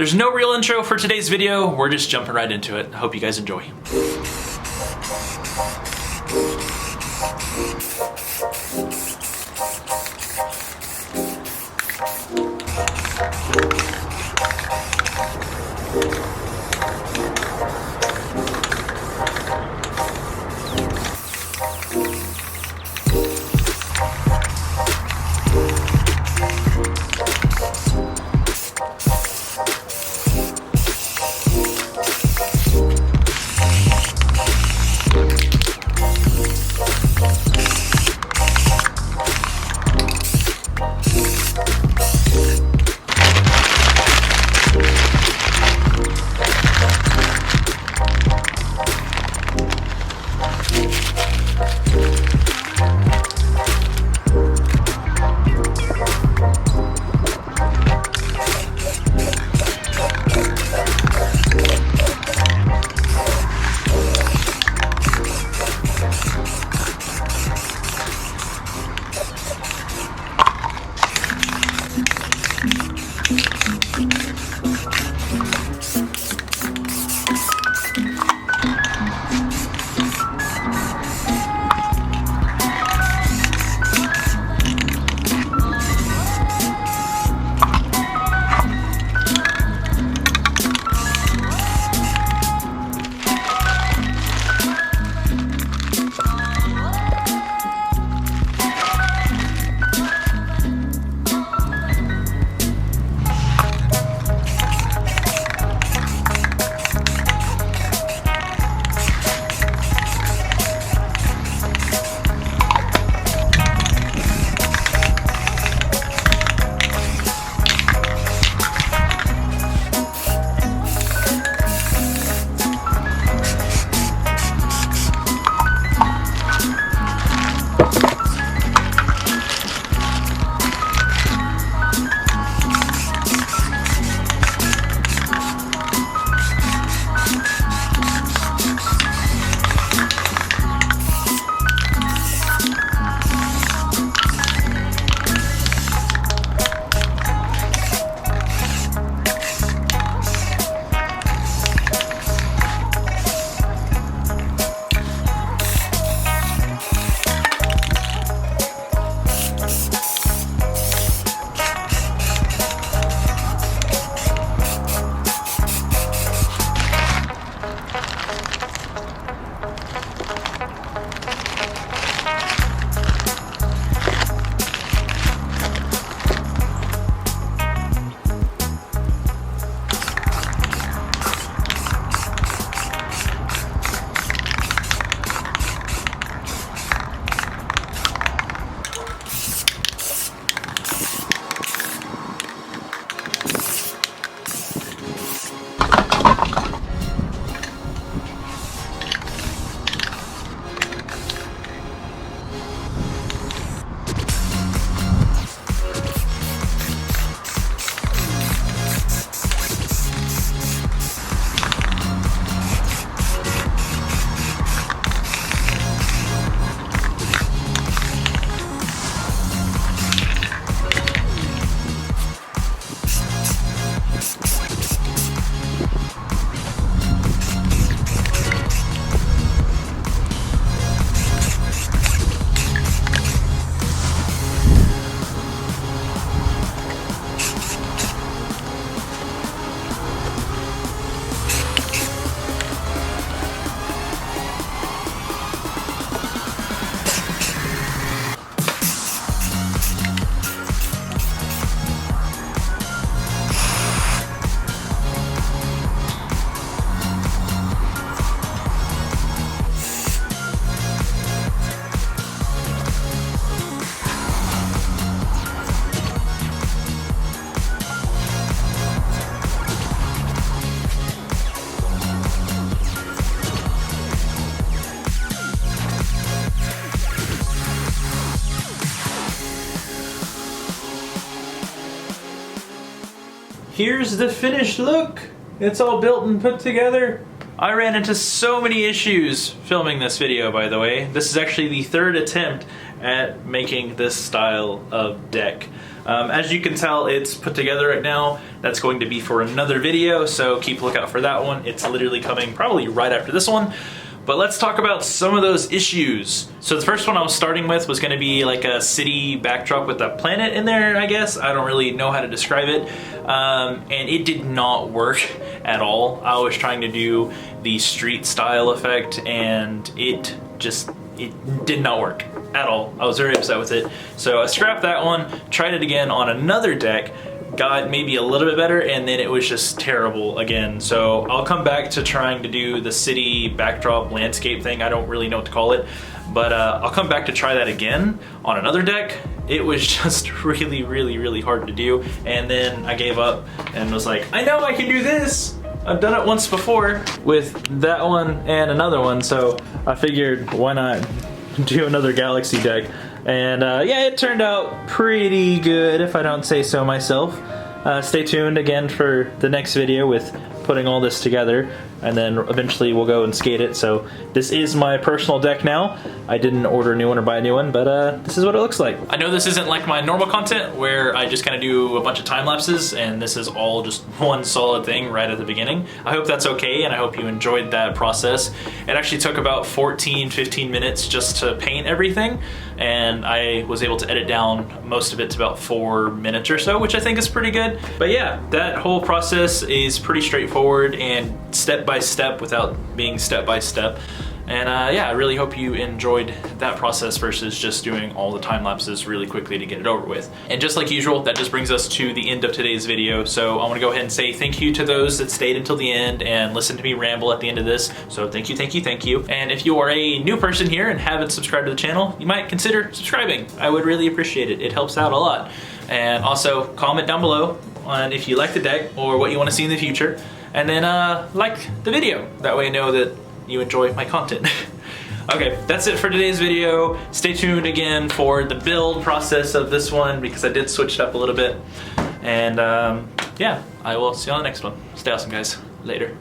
There's no real intro for today's video. We're just jumping right into it. Hope you guys enjoy. Here's the finished look. It's all built and put together. I ran into so many issues filming this video, by the way. This is actually the third attempt at making this style of deck. As you can tell, it's put together right now. That's going to be for another video, so keep a lookout for that one. It's literally coming probably right after this one. But let's talk about some of those issues. So the first one I was starting with was going to be like a city backdrop with a planet in there, I guess. I don't really know how to describe it. And it did not work at all. I was trying to do the street style effect and it did not work at all. I was very upset with it. So I scrapped that one, tried it again on another deck, got maybe a little bit better, and then it was just terrible again. So I'll come back to trying to do the city backdrop landscape thing. I don't really know what to call it, but I'll come back to try that again on another deck. It was just really hard to do, and then I gave up and was like, I know I can do this. I've done it once before with that one and another one, so I figured why not do another Galaxy deck. And yeah, it turned out pretty good, if I don't say so myself. Stay tuned again for the next video with putting all this together, and then eventually we'll go and skate it. So this is my personal deck now. I didn't order a new one or buy a new one, but this is what it looks like. I know this isn't like my normal content where I just kind of do a bunch of time lapses, and this is all just one solid thing right at the beginning. I hope that's okay, and I hope you enjoyed that process. It actually took about 14-15 minutes just to paint everything, and I was able to edit down most of it to about 4 minutes or so, which I think is pretty good. But yeah, that whole process is pretty straightforward and step by step without being step by step. And yeah, I really hope you enjoyed that process versus just doing all the time lapses really quickly to get it over with. And just like usual, that just brings us to the end of today's video. So I want to go ahead and say thank you to those that stayed until the end and listened to me ramble at the end of this. So thank you, thank you, thank you. And if you are a new person here and haven't subscribed to the channel, you might consider subscribing. I would really appreciate it. It helps out a lot. And also comment down below on if you like the deck or what you want to see in the future. And then like the video. That way I know that you enjoy my content. Okay, that's it for today's video. Stay tuned again for the build process of this one because I did switch it up a little bit. And yeah, I will see you on the next one. Stay awesome, guys. Later.